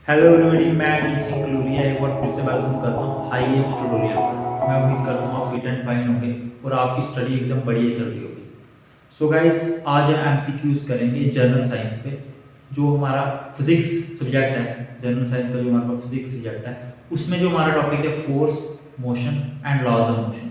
Hello everybody, मैं DC क्लूरिया एक बार फिर से वेलकम करता हूँ हाई एम्स ट्यूटोरियल पर। मैं उम्मीद करता हूँ आप फिट एंड फाइन होंगे और आपकी स्टडी एकदम बढ़िया चल रही होगी। सो गाइस, आज हम एमसीक्यूज करेंगे जनरल साइंस पे। जो हमारा फिजिक्स सब्जेक्ट है, जनरल साइंस का जो हमारा फिजिक्स सब्जेक्ट है, उसमें जो हमारा टॉपिक है force, motion and laws of motion.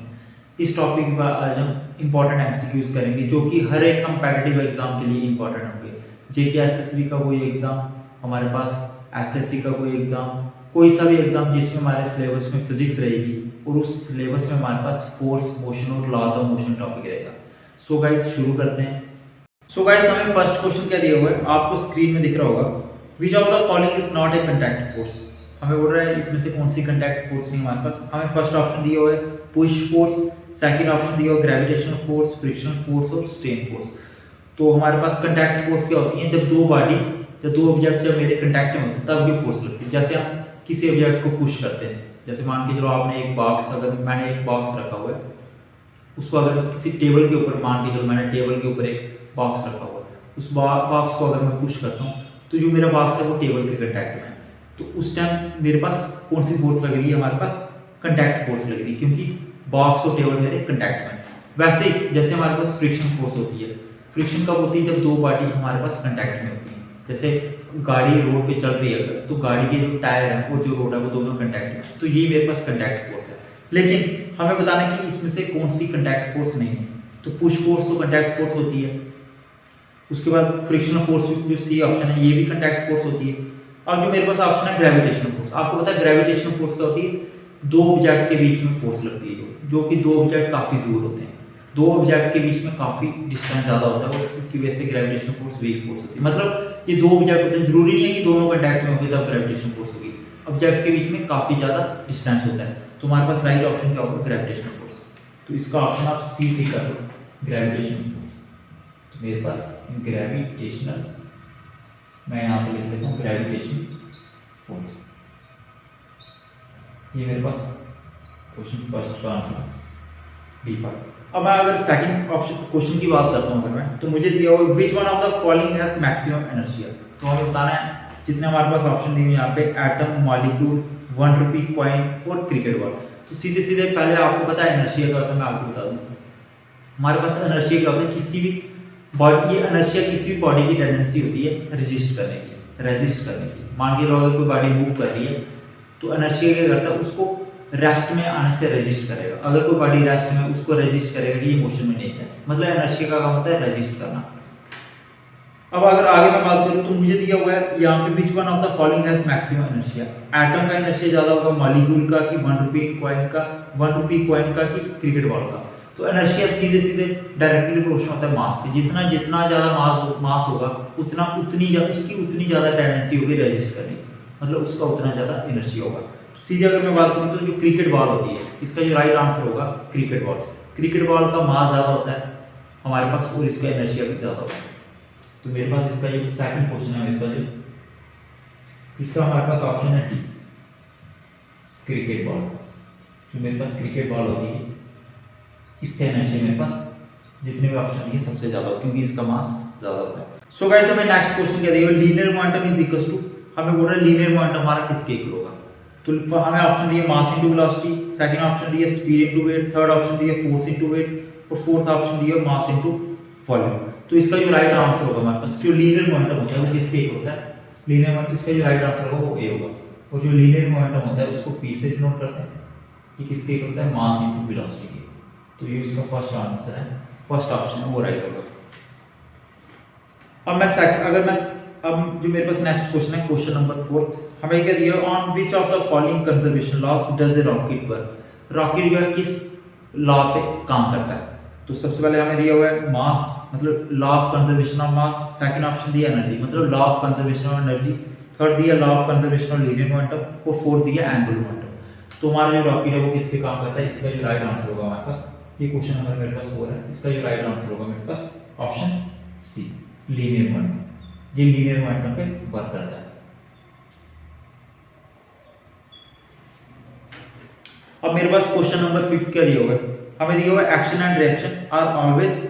इस टॉपिक पर आज हम इंपॉर्टेंट एमसीक्यूज करेंगे जो कि हर एक कंपेटिटिव एग्जाम के लिए इंपॉर्टेंट होंगे। जेके एसएसबी का कोई एग्जाम, हमारे पास एसएससी का कोई एग्जाम, कोई सा भी एग्जाम जिसमें हमारे सिलेबस में फिजिक्स रहेगी और उस सिलेबस में हमारे पास फोर्स, मोशन और लॉज ऑफ मोशन टॉपिक रहेगा। सो गाइस, शुरू करते हैं। सो गाइस, हमें फर्स्ट क्वेश्चन क्या दिया हुआ है, आपको स्क्रीन में दिख रहा होगा। विच of the following is not a contact force. हमें बोल रहा है इसमें से कौन सी कंटैक्ट फोर्स नहीं हमारे पास। हमें फर्स्ट ऑप्शन दिया हुआ है पुश फोर्स, सेकंड ऑप्शन दिया हुआ ग्रेविटेशनल फोर्स, फ्रिक्शनल फोर्स और स्ट्रेन फोर्स। तो हमारे पास कंटैक्ट फोर्स क्या होती है, जब दो ऑब्जेक्ट जब मेरे कंटैक्ट में होते हैं तब जो फोर्स लगती है। जैसे हम किसी ऑब्जेक्ट को पुश करते हैं, जैसे मान के चलो आपने एक बॉक्स, अगर मैंने एक बॉक्स रखा हुआ है, उसको अगर किसी टेबल के ऊपर, मान के चलो मैंने टेबल के ऊपर एक बॉक्स रखा हुआ है, उस बॉक्स को अगर मैं पुश करता हूँ तो जो मेरा बॉक्स है वो टेबल के कंटैक्ट में है। तो उस टाइम मेरे पास कौन सी फोर्स लगेगी, हमारे पास कंटैक्ट फोर्स लगेगी, क्योंकि बॉक्स और टेबल मेरे कंटैक्ट में है। वैसे ही जैसे हमारे पास फ्रिक्शन फोर्स होती है, फ्रिक्शन कब होती है, जब दो बॉडी हमारे पास कंटैक्ट में होती है। जैसे गाड़ी रोड पे चल रही है अगर, तो गाड़ी के जो टायर है और जो रोड है वो दोनों कंटैक्ट में, तो ये मेरे पास कंटैक्ट फोर्स है। लेकिन हमें बताना है कि इसमें से कौन सी कंटैक्ट फोर्स नहीं है। तो पुश फोर्स तो कंटैक्ट फोर्स होती है, उसके बाद फ्रिक्शनल फोर्स जो सी ऑप्शन है ये भी कंटैक्ट फोर्स होती है। और जो मेरे पास ऑप्शन है ग्रेविटेशनल फोर्स, आपको पता है ग्रेविटेशनल फोर्स क्या होती है, दो ऑब्जेक्ट के बीच में फोर्स लगती है जो कि दो ऑब्जेक्ट काफी दूर होते हैं, दो ऑब्जेक्ट के बीच में काफी डिस्टेंस ज्यादा होता है और इसकी वजह से ग्रेविटेशनल फोर्स वीक फोर्स होती है। मतलब ये दो ऑब्जेक्ट होते हैं, जरूरी नहीं है कि दोनों कंटैक्ट में होंगे तब ग्रेविटेशनल फोर्स होगी, ऑब्जेक्ट के बीच में काफी ज्यादा डिस्टेंस होता है। तो हमारे पास राइट ऑप्शन क्या होगा, ग्रेविटेशनल फोर्स। तो इसका ऑप्शन आप सी ठीक कर लो, ग्रेविटेशनल फोर्स। तो मेरे पास ग्रेविटेशनल, मैं यहाँ पे लिख लेता हूँ ग्रेविटेशनल फोर्स। ये मेरे पास क्वेश्चन फर्स्ट का आंसर डी पार्ट। अब मैं अगर सेकंड ऑप्शन क्वेश्चन की बात करता हूँ अगर मैं, तो मुझे दिया हुआ which one of the following has maximum energy. तो हमें बताना है जितने हमारे पास ऑप्शन दिए हुए यहाँ पे, एटम, मॉलिक्यूल, 1 रुपी कॉइन और क्रिकेट बॉल। तो सीधे सीधे पहले आपको पता है इनर्शिया क्या होता है, मैं आपको बता दूं। हमारे पास इनर्शिया क्या होता है, किसी भी बॉडी, ये इनर्शिया किसी भी बॉडी की टेंडेंसी होती है रेजिस्ट करने की। मान के लो अगर कोई बॉडी मूव कर रही है तो इनर्शिया क्या करता है, उसको रेस्ट में आने से रेजिस्ट करेगा। अगर कोई बॉडी रेस्ट में, उसको रेजिस्ट करेगा कि ये मोशन में नहीं है। मतलब इनर्शिया का काम होता है रेजिस्ट करना। अब अगर आगे मैं बात करूं तो मुझे दिया हुआ है यहाँ पे which one of the following has maximum inertia. Atom का इनर्शिया ज्यादा होगा, मॉलिक्यूल का कि 1 रुपी कॉइन का कि क्रिकेट बॉल का। तो इनर्शिया सीधे सीधे डायरेक्टली प्रोपोर्शनल होता है मास के। जितना जितना ज्यादा मास होगा उतनी ज्यादा टेंडेंसी होगी रेजिस्ट करने की, मतलब उसका उतना ज्यादा इनर्शिया होगा। सीधे अगर मैं बात करूं तो जो क्रिकेट बॉल होती है, इसका जो राइट आंसर होगा क्रिकेट बॉल का मास ज्यादा होता है हमारे पास और इसका इनर्शिया भी ज्यादा होता है। तो मेरे पास इसका जो सेकंड क्वेश्चन है, मेरे पास जो इसका हमारे पास ऑप्शन है डी, क्रिकेट बॉल। जो मेरे पास क्रिकेट बॉल होती है, इसका एनर्जी मेरे पास जितने भी ऑप्शन है सबसे ज्यादा होता है, क्योंकि इसका मास ज्यादा होता है। सो गाइस, हमें नेक्स्ट क्वेश्चन क्या दिया है, linear momentum is equal to, हमें बोल रहा है लीनियर मोमेंटम हमारा किसके इक्वल होगा। तो हमें ऑप्शन दिए mass into velocity, second option दिए speed into weight, third option दिए फोर्स इनटू वेट और फोर्थ ऑप्शन दिए मास इनटू वॉल्यूम। तो इसका जो राइट आंसर होगा हमारे पास, जो लीनियर मोमेंटम होता है वो किसके इक्वल होता है, लीनियर मोमेंटम। इसका जो राइट आंसर होगा वो ए होगा। और जो लीनियर मोमेंटम होता है उसको पी से डिनोट करते हैं, ये किसके इक्वल होता है, मास इनटू वेलोसिटी के। तो ये इसका फर्स्ट आंसर है, फर्स्ट ऑप्शन है वो राइट होगा। अब जो मेरे पास नेक्स्ट क्वेश्चन है, क्वेश्चन नंबर 4, हमें क्या दिया, on which of the following conservation laws does a rocket work. Rocket जो है किस लॉ पे काम करता है। तो सबसे पहले हमें दिया हुआ है मास, मतलब law of conservation of mass, second option दिया एनर्जी, मतलब law of conservation of energy, third दिया law of conservation of linear momentum और फोर्थ दिया एंगुलर मोमेंटम। तो हमारा जो रॉकेट है वो किस पे काम करता है, इसका जो राइट आंसर होगा हमारे पास, ये क्वेश्चन नंबर मेरे पास 4 है, इसका जो राइट आंसर होगा मेरे पास ऑप्शन सी, लीनियर मोमेंटम। ये लीनियर मोमेंटम पे वर्क करता है। अब मेरे पास क्वेश्चन नंबर 5 क्या दिया हुआ है, हमें दिया हुआ है action and reaction are always,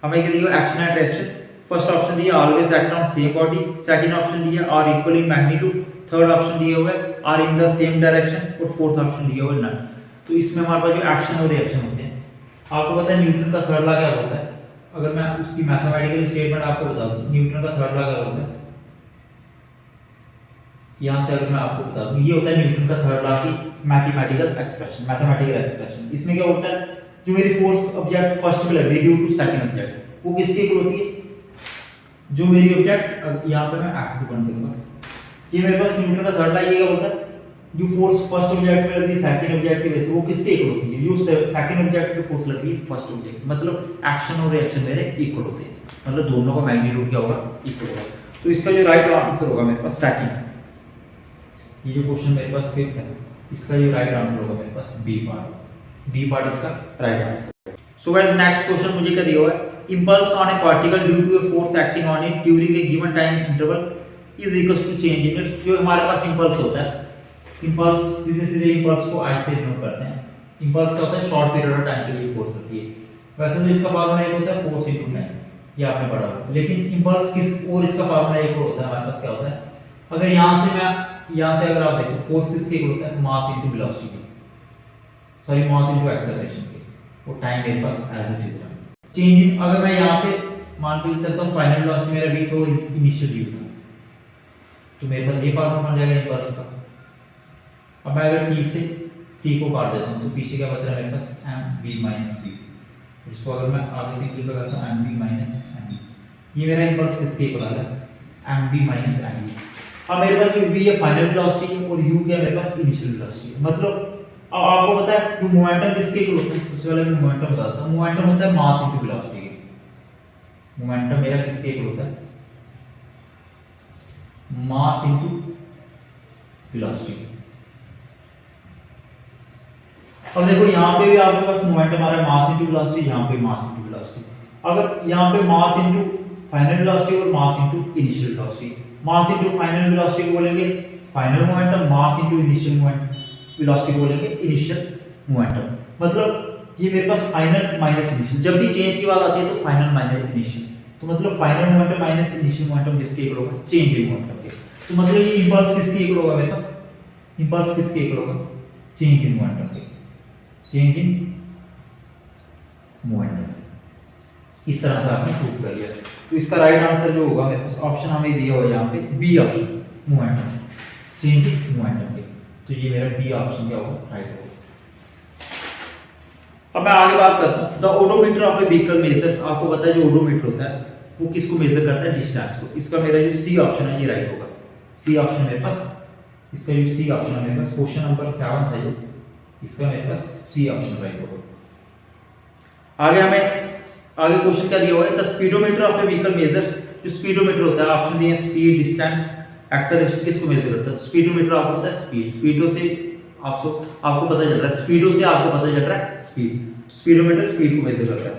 हमें क्या दिया हुआ है, action and reaction. First option दिया always act on same body, second option दिया are equal in magnitude, third option दिया हुआ है are in the same direction और फोर्थ ऑप्शन दिया हुआ है नन। तो इसमें हमारे पास जो एक्शन और रिएक्शन होते हैं, आपको पता है न्यूटन का थर्ड लॉ क्या होता है। अगर मैं उसकी मैथमेटिकल स्टेटमेंट आपको बता दूं, न्यूटन का थर्ड लॉ क्या होता है, यहां से अगर मैं आपको बता दूं, ये होता है न्यूटन का थर्ड लॉ की मैथमेटिकल एक्सप्रेशन। इसमें क्या होता है, जो मेरी फोर्स ऑब्जेक्ट फर्स्ट में लग रही है ड्यू टू सेकंड ऑब्जेक्ट, वो किसके इक्वल होती है, जो मेरी ऑब्जेक्ट यहां पे मैं F2 बन करूंगा, ये मेरे पास न्यूटन का थर्ड लॉ ये क्या होता है, जो फोर्स फर्स्ट ऑब्जेक्ट पे लगती है सेकंड ऑब्जेक्ट की वजह से, वो किसके इक्वल होती है, जो सेकंड ऑब्जेक्ट पे फोर्स लगती है फर्स्ट ऑब्जेक्ट, मतलब एक्शन और रिएक्शन मेरे इक्वल होते हैं, मतलब दोनों का मैग्नीट्यूड क्या होगा, इक्वल होगा। तो इसका जो राइट आंसर होगा मेरे पास सेकंड, ये जो क्वेश्चन मेरे पास फिफ्थ है, इसका जो राइट आंसर होगा मेरे पास बी पार्ट इसका right answer. So guys next question मुझे क्या दिया हुआ है, impulse on a particle due to a force acting on it during a given time interval is equals to change in its. जो हमारे पास इंपल्स होता है, इंपल्स सीधे इंपल्स को आई से डिनोट करते हैं। इंपल्स क्या होता है, शॉर्ट पीरियड ऑफ टाइम के लिए फोर्स होती है। वैसे तो इसका फार्मूला एक होता है फोर्स इनटू टाइम, ये आपने पढ़ा होगा, लेकिन इंपल्स किस और इसका फार्मूला एक और होता है हमारे पास, क्या होता है, अगर यहां से अगर आप देखो फोर्स किसके इक्वल होता है, मास into velocity, sorry mass into acceleration के, वो टाइम मेरे पास एज इट इज रहा। चेंज इन, अगर मैं यहां पे मान के चलता हूं फाइनल वेलोसिटी मेरा v था और इनिशियल v था, तो मेरे पास ये फार्मूला बन जाएगा इंपल्स का। अब मैं अगर t से t को काट देता हूं तो पीछे क्या बच रहा है मेरे पास mv माइनस v, इसको अगर मैं आगे सिंपलीफाई करता हूं mv माइनस mv, ये मेरा इंपल्स किसके इक्वल आ रहा है, mv माइनस mv। अब मेरे पास जो v है फाइनल वेलोसिटी और u क्या मेरे पास इनिशियल वेलोसिटी है, मतलब अब आपको पता है जो मोमेंटम किसके इक्वल होता है, सबसे पहले मैं मोमेंटम बताता हूं। मोमेंटम होता है मास इनटू वेलोसिटी के, मोमेंटम मेरा किसके इक्वल होता है, मास इनटू वेलोसिटी। अब देखो यहां पे भी आपके पास मोमेंटम आ रहा है मास इनटू वेलोसिटी, यहां पे मास इनटू वेलोसिटी। अगर यहां पे मास इनटू फाइनल वेलोसिटी और mass into initial velocity, mass into final velocity को बोलेंगे final momentum, mass into initial momentum velocity को बोलेंगे इनिशियल मोमेंटम। मतलब ये मेरे पास फाइनल माइनस इनिशियल, जब भी चेंज की बात आती है तो फाइनल माइनस इनिशियल, तो मतलब final momentum minus initial momentum किसके इक्वल होगा, चेंज इन मोमेंटम के। तो मतलब ये इंपल्स किसके इक्वल होगा मेरे पास, इंपल्स किसके इक्वल होगा, चेंज इन मोमेंटम के, चेंज इन मोमेंटम। इस तरह से आपने प्रूफ कर लिया। तो इसका राइट आंसर जो होगा मेरे पास ऑप्शन हमें दिया हुआ है यहाँ पे B option, momentum, change in momentum के। तो ये मेरा बी ऑप्शन क्या होगा, राइट होगा। अब मैं आगे बात करता हूं, the odometer of a vehicle measures. आपको पता है जो ओडोमीटर होता है वो किसको मेजर करता है, डिस्टेंस को। इसका मेरा जो सी ऑप्शन है ये राइट होगा, सी ऑप्शन मेरे पास, इसका जो सी ऑप्शन है मेरे पास क्वेश्चन नंबर 7 था ये, इसका मेरे पास सी ऑप्शन राइट होगा। आगे हमें आगे क्वेश्चन क्या दिया हुआ है, the speedometer of a vehicle measures. जो स्पीडोमीटर होता है, ऑप्शन दिए स्पीड, डिस्टेंस, एक्सेलरेशन, किसको मेजर करता है, स्पीडोमीटर आपको पता है स्पीड, स्पीडो से आपको पता चल रहा है, स्पीडो से आपको पता चल रहा है स्पीड, स्पीडोमीटर स्पीड को मेजर करता है।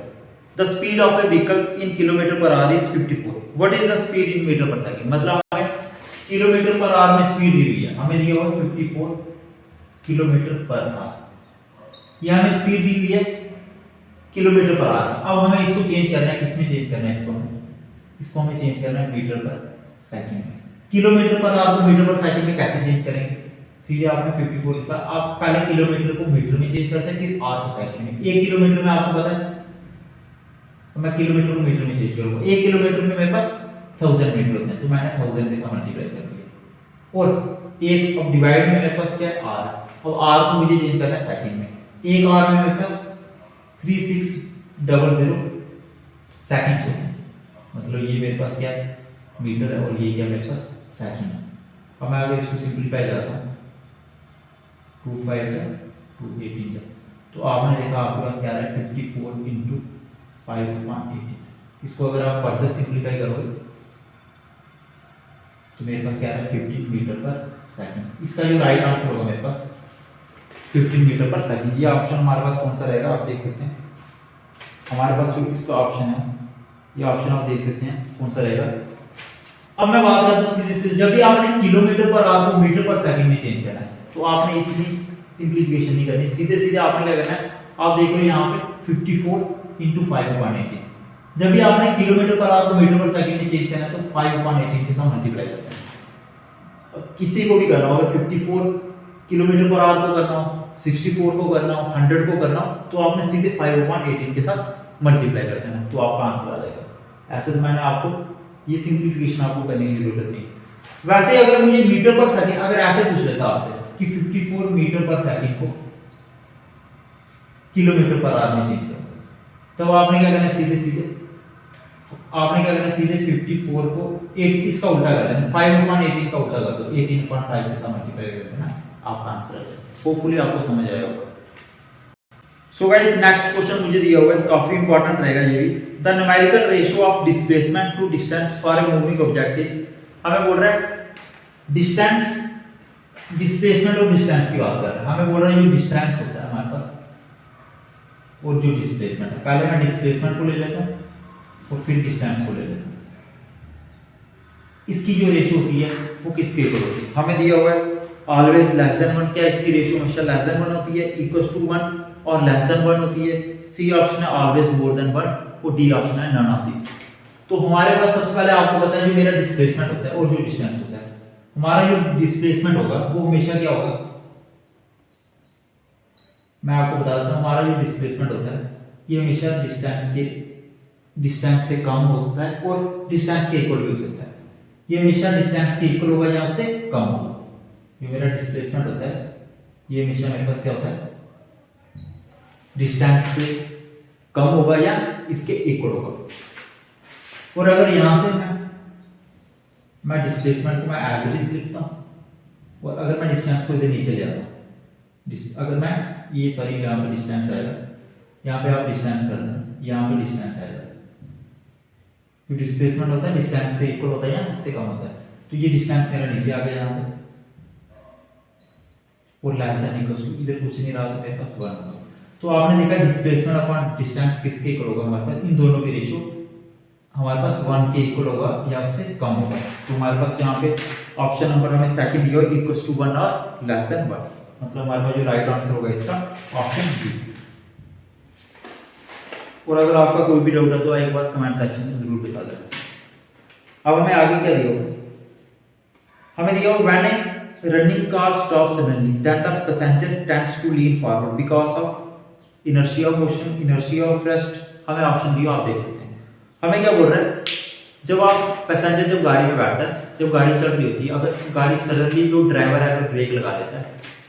The speed of a vehicle in kilometre per hour is 54, what is the speed in metre per second. मतलब हमें किलोमीटर पर आवर में स्पीड दी हुई है, हमें दिया हुआ 54 किलोमीटर पर आवर, यहां हमें स्पीड दी हुई है किलोमीटर पर आवर। अब हमें इसको चेंज करना है, किसमें चेंज करना है, इसको हमें चेंज करना है मीटर पर सेकंड में। किलोमीटर पर आवर को मीटर पर सेकंड में कैसे चेंज करेंगे, सीधे आपने 54 लिखा, आप पहले किलोमीटर को मीटर में चेंज करते हैं, फिर आर को सेकंड में। 1 किलोमीटर में आपको पता है, मैं किलोमीटर को मीटर में चेंज करूंगा, 1 किलोमीटर में मेरे पास 1000 मीटर होते हैं, तो मैंने 1000 के साथ मल्टीप्लाई कर दिया। और एक अब डिवाइड में मेरे पास क्या है, आर। अब आर को मुझे चेंज करना है सेकंड में, 1 आर में मेरे पास 3600 सेकंड्स होते हैं, मतलब ये मेरे पास क्या है, मीटर है, और ये क्या मेरे पास सेकंड है। अब मैं अगर इसको सिंपलीफाई करता हूं, 2 5 जा 2 18 जा, तो आपने देखा आपके पास क्या आ रहा है 54 इंटू 5/18। इसको अगर आप फर्दर सिंपलीफाई करोगे तो मेरे पास क्या आ रहा है 15 मीटर पर सेकंड। इसका जो राइट आंसर होगा मेरे पास 15 मीटर पर सेकंड। ये ऑप्शन हमारे पास कौन सा रहेगा, आप देख सकते हैं हमारे पास जो इसका ऑप्शन है, ये ऑप्शन आप देख सकते हैं कौन सा रहेगा। अब मैं बात करता हूं सीधे जब भी आपने किलोमीटर पर आवर को मीटर पर सेकंड में चेंज करना है, तो आपने इतनी सिंपलीफिकेशन नहीं करनी, सीधे आपने क्या करना है, आप देख रहे हो यहाँ पे 54 इंटू 5/18। जब भी आपने किलोमीटर पर आवर को मीटर पर सेकंड में चेंज करना है तो 5/18 के साथ मल्टीप्लाई करते हैं। किसी को भी करना हो, अगर 54 किलोमीटर पर आवर को करना हो, 64 को करना हो, 100 को करना हो, तो आपने सीधे 5/18 के साथ मल्टीप्लाई कर देना, तो आपका आंसर आ जाएगा। ऐसे तो मैंने आपको ये सिंप्लीफिकेशन आपको करने की जरूरत नहीं। वैसे अगर मुझे मीटर पर सेकंड अगर ऐसे पूछ लेता आपसे कि 54 मीटर पर सेकंड को किलोमीटर पर आवर में चेंज करो, तब आपने क्या करना, सीधे सीधे आपने क्या करना, सीधे 54 को 8 इसका उल्टा कर देना, 5/18 का उल्टा कर दो, 18.5 के साथ मल्टीप्लाई कर देना, आपका आंसर आ जाएगा। होपफुली आपको समझ आया होगा। सो गाइस नेक्स्ट क्वेश्चन मुझे दिया हुआ है, काफी इंपॉर्टेंट रहेगा ये भी। The numerical ratio of displacement to distance for a moving object is, हमें बोल रहा है डिस्टेंस, डिस्प्लेसमेंट और डिस्टेंस की बात कर रहा है। हमें बोल रहा है जो डिस्टेंस होता है हमारे पास और जो डिस्प्लेसमेंट है, पहले मैं डिस्प्लेसमेंट को ले लेता हूं और फिर डिस्टेंस को ले लेता हूं। इसकी जो रेशियो होती है वो किसके इक्वल होती है, हमें दिया हुआ है ऑलवेज लेस देन 1। क्या इसकी रेशियो हमेशा लेस देन 1 होती है, इक्वल्स टू 1 और लेस देन 1 होती है। सी ऑप्शन है ऑलवेज मोर देन 1 और डी ऑप्शन है नन ऑफ दीस। तो हमारे पास सबसे पहले आपको पता है जो मेरा डिस्प्लेसमेंट होता है और जो डिस्टेंस होता है, हमारा जो डिस्प्लेसमेंट होगा वो हमेशा क्या होगा, मैं आपको बता देता हूं, हमारा जो डिस्प्लेसमेंट होता है ये हमेशा डिस्टेंस से कम होता है और डिस्टेंस के इक्वल भी हो सकता है। ये हमेशा डिस्टेंस के इक्वल होगा या उससे कम होगा। जो मेरा डिस्प्लेसमेंट होता है ये हमेशा मेरे पास क्या होता है, डिस्टेंस से कम होगा या इसके इक्वल होगा। और अगर यहां से मैं डिस्प्लेसमेंट को मैं एज इट इज लिखता हूं और अगर मैं डिस्टेंस को इधर नीचे ले आता हूं, अगर मैं ये सॉरी यहां पे डिस्टेंस आएगा, यहां पे आप डिस्टेंस कर रहे हैं, यहां पे डिस्टेंस आएगा। जो डिस्प्लेसमेंट होता है डिस्टेंस से इक्वल होता है या इससे कम होता है, तो ये डिस्टेंस मेरा नीचे आ गया यहां पे और लेस देन इक्वल टू, इधर कुछ नहीं रहा तो मेरे पास 1 होगा। तो आपने देखा डिस्प्लेसमेंट अपॉन डिस्टेंस किसके इक्वल होगा, हमारे पास इन दोनों की रेशियो हमारे पास 1 के इक्वल होगा या उससे कम होगा। तो हमारे पास यहाँ पे ऑप्शन नंबर हमें सेकंड दिया है इक्वल्स टू 1 और लेस देन 1, मतलब हमारे पास जो राइट आंसर होगा इसका ऑप्शन बी। और अगर आपका कोई भी डाउट है तो एक बार कमेंट सेक्शन में जरूर बता देना। अब हमें आगे क्या दिया हुआ, हमें दिया हुआ when a running car stop suddenly then the passenger tends to lean forward because of inertia of motion, inertia of rest. हमें ऑप्शन दिया, आप देख सकते हैं। हमें क्या बोल रहा है, जब आप पैसेंजर जब गाड़ी में बैठता है, जब गाड़ी चल रही होती है, अगर गाड़ी सडनली जो ड्राइवर है अगर ब्रेक लगा देता है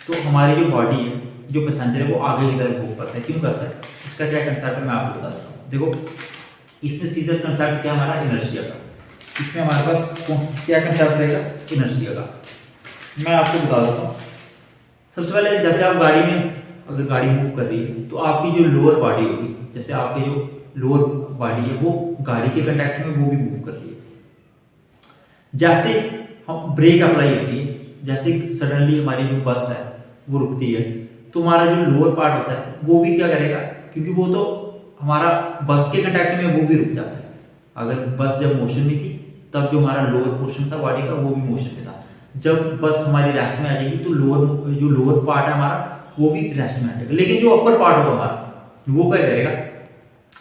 तो हमारी जो बॉडी है, जो पैसेंजर है वो आगे की तरफ मूव करता है। क्यों करता है, इसका क्या कंसेप्ट है मैं आपको बता देता हूँ। देखो इसमें सीधा कंसेप्ट क्या हमारा इनर्शिया का, इसमें हमारे पास क्या कंसेप्ट रहेगा इनर्शिया का, मैं आपको बता देता हूँ। सबसे पहले जैसे आप गाड़ी में अगर गाड़ी मूव कर रही है तो आपकी जो लोअर बॉडी होगी, जैसे आपकी जो लोअर बॉडी है वो गाड़ी के कांटेक्ट में वो भी मूव कर रही है। जैसे हम ब्रेक अप्लाई होती है, जैसे सडनली हमारी जो बस है वो रुकती है, तो हमारा जो लोअर पार्ट होता है वो भी क्या करेगा, क्योंकि वो तो हमारा बस के कांटेक्ट में वो भी रुक जाता है। अगर बस जब मोशन में थी तब जो हमारा लोअर पोर्शन था बॉडी का वो भी मोशन में था। जब बस हमारी रेस्ट में आ जाएगी तो जो लोअर पार्ट है हमारा वो भी रेस्ट में आ जाएगा। लेकिन जो अपर पार्ट होगा हमारा वो क्या करेगा,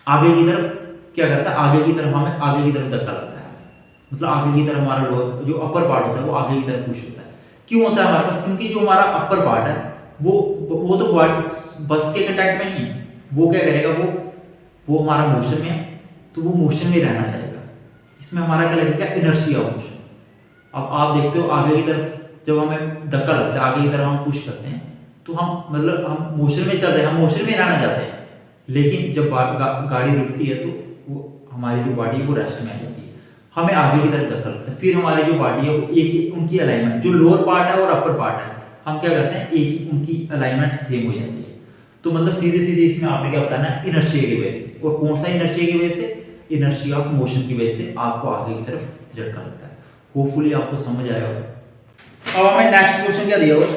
आगे की तरफ क्या करता है, आगे की तरफ हमें आगे की तरफ धक्का लगता है, मतलब आगे की तरफ हमारा लोअर जो अपर पार्ट होता है वो आगे की तरफ पुश होता है। क्यों होता है हमारे पास, क्योंकि जो हमारा अपर पार्ट है वो तो बस के कांटेक्ट में नहीं है, वो क्या करेगा, वो हमारा मोशन में है तो वो मोशन में रहना चाहेगा। इसमें हमारा क्या लगेगा, इनर्शिया ऑफ मोशन। अब आप देखते हो आगे की तरफ जब हमें धक्का लगता है, आगे की तरफ हम पुश करते हैं तो हम मतलब हम मोशन में चल रहे हैं, हम मोशन में रहना चाहते हैं। लेकिन जब गाड़ी रुकती है तो वो हमारी जो बॉडी है वो रेस्ट में आ जाती है, हमें आगे की तरफ धक्का लगता है। फिर हमारी जो बॉडी है वो एक ही उनकी अलाइनमेंट, जो लोअर पार्ट है और अपर पार्ट है, हम क्या करते हैं एक ही उनकी अलाइनमेंट सेम हो जाती है। तो मतलब सीधे सीधे इसमें आपने क्या बताना है, इनर्शिया की वजह से। और कौन सा इनर्शिया की वजह से, इनर्शिया ऑफ मोशन की वजह से आपको आगे की तरफ झटका लगता है। होपफुली आपको समझ आया होगा। अब हमें नेक्स्ट क्वेश्चन क्या दिया हुआ,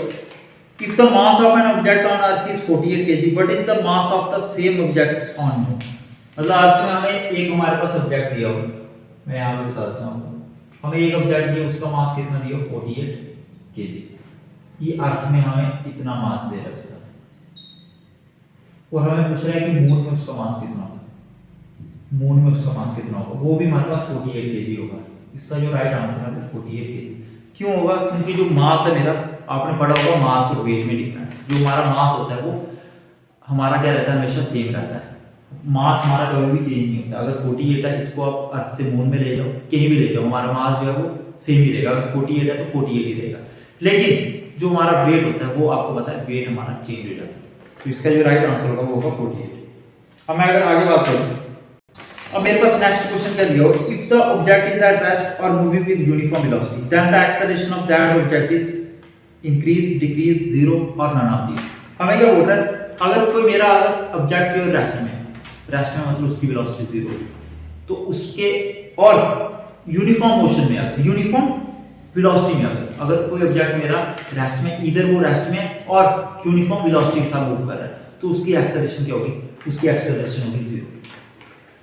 if the mass of an object on earth is 48 kg what is the mass of the same object on moon। मतलब अर्थ में हमें एक हमारे पास ऑब्जेक्ट दिया हुआ, मैं यहाँ पे बता देता हूँ, हमें एक ऑब्जेक्ट दिया, उसका मास कितना दिया, 48 kg। ये अर्थ में हमें इतना मास दे रहा है उसका, और हमें पूछ रहा है कि मून में उसका मास कितना होगा, मून में उसका मास कितना होगा, वो भी हमारे पास 48 kg होगा। इसका जो राइट आंसर है वो 48 kg। क्यों होगा? क्योंकि जो मास है मेरा, आपने पढ़ा होगा मास और वेट में डिफरेंस। जो हमारा मास होता है वो हमारा क्या रहता है, हमेशा सेम रहता है। मास हमारा कभी भी चेंज नहीं होता। अगर 48 है, इसको आप अर्थ से मून में ले जाओ, कहीं भी ले जाओ, हमारा मास जो है वो सेम ही रहेगा। अगर 48 है तो 48 ही रहेगा। लेकिन जो हमारा वेट होता है वो आपको पता है, वेट हमारा चेंज हो जाता है। तो इसका जो राइट आंसर होगा वो होगा 48। अब मैं अगर आगे बात करूं, अब मेरे पास नेक्स्ट क्वेश्चन क्या दिया हो, if the object is at rest और moving with uniform velocity then the acceleration of that object is increase, decrease, zero और नन ऑफ दीस। हमें क्या बोल रहा है, अगर कोई मेरा ऑब्जेक्ट जो है रेस्ट में मतलब उसकी वेलोसिटी जीरो, तो उसके और यूनिफॉर्म मोशन में, अगर यूनिफॉर्म वेलोसिटी में अगर कोई ऑब्जेक्ट मेरा रेस्ट में, इधर वो रेस्ट में और यूनिफॉर्म वेलोसिटी के साथ मूव कर रहा है, तो उसकी एक्सेलरेशन क्या होगी? उसकी एक्सेलरेशन होगी जीरो।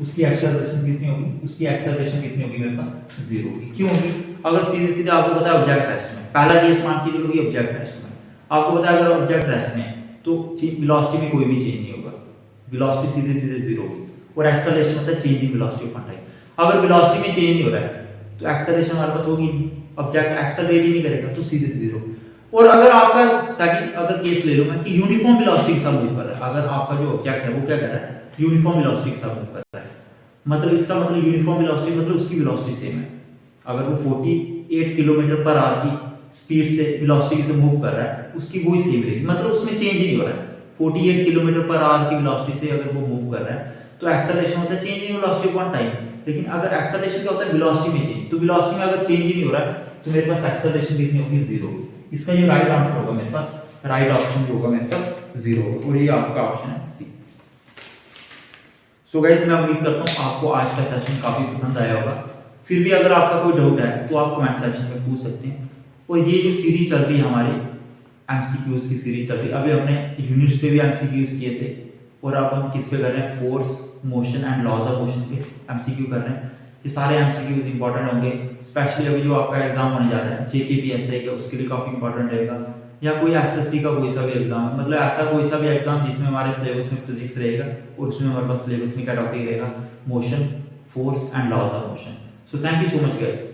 उसकी एक्सेलरेशन कितनी होगी? उसकी एक्सेलरेशन कितनी होगी मेरे पास? जीरो होगी। क्यों होगी? अगर सीधे सीधे आपको पता है ऑब्जेक्ट रेस्ट में, पहला केस मान के चलो ऑब्जेक्ट रेस्ट में, आपको पता है अगर ऑब्जेक्ट रेस्ट में तो वेलोसिटी में कोई भी चेंज नहीं होगा, वेलोसिटी सीधे सीधे जीरो होगी। और एक्सेलरेशन होता है change in velocity of time. अगर वेलोसिटी में चेंज नहीं हो रहा है तो एक्सेलरेशन हमारे पास होगी, ऑब्जेक्ट एक्सेलरेट ही नहीं करेगा, तो सीधे जीरो। और अगर आपका सेकंड अगर केस ले लो मैं कि यूनिफॉर्म वेलोसिटी के साथ मूव कर रहा है, अगर आपका जो ऑब्जेक्ट है वो क्या कर रहा है? यूनिफॉर्म वेलोसिटी के साथ मूव कर रहा है, मतलब इसका मतलब यूनिफॉर्म वेलोसिटी मतलब उसकी वेलोसिटी सेम है। अगर वो 48 किलोमीटर पर आवर की स्पीड से वेलोसिटी से मूव कर रहा है, उसकी वही सेम रहेगी, मतलब उसमें चेंज ही नहीं हो रहा है। 48 किलोमीटर पर आवर की वेलोसिटी से अगर वो मूव कर रहा है तो एक्सेलरेशन होता है change in velocity of time. लेकिन अगर एक्सेलरेशन क्या होता है? वेलोसिटी में चेंज। तो वेलोसिटी में अगर चेंज ही नहीं हो रहा है तो मेरे पास एक्सेलरेशन कितनी होगी? जीरो। इसका जो राइट आंसर होगा मेरे पास, राइट ऑप्शन जो होगा मेरे पास जीरो होगा, और ये आपका ऑप्शन है सी। सो गाइस, मैं उम्मीद करता हूं आपको आज का सेशन काफी पसंद आया होगा। फिर भी अगर आपका कोई डाउट है तो आप कमेंट सेक्शन में पूछ सकते हैं। और ये जो सीरीज चल रही है हमारी एमसीक्यूज की सीरीज चल रही है, अभी हमने यूनिट्स पे भी एमसीक्यूज किए थे और अब हम किस पे कर रहे हैं? Force, motion and laws of motion पे एमसीक्यू कर रहे हैं। ये सारे एमसीक्यूज इंपॉर्टेंट होंगे, स्पेशली अभी जो आपका एग्जाम होने जा रहा है जेकेपीएसआई का, उसके लिए काफी इंपॉर्टेंट रहेगा। या कोई एसएससी का कोई सा भी एग्जाम, मतलब ऐसा कोई सा भी एग्जाम जिसमें हमारे सिलेबस में फिजिक्स रहेगा और उसमें हमारे पास सिलेबस में क्या टॉपिक रहेगा? Motion, force and laws of motion. So thank you so much guys.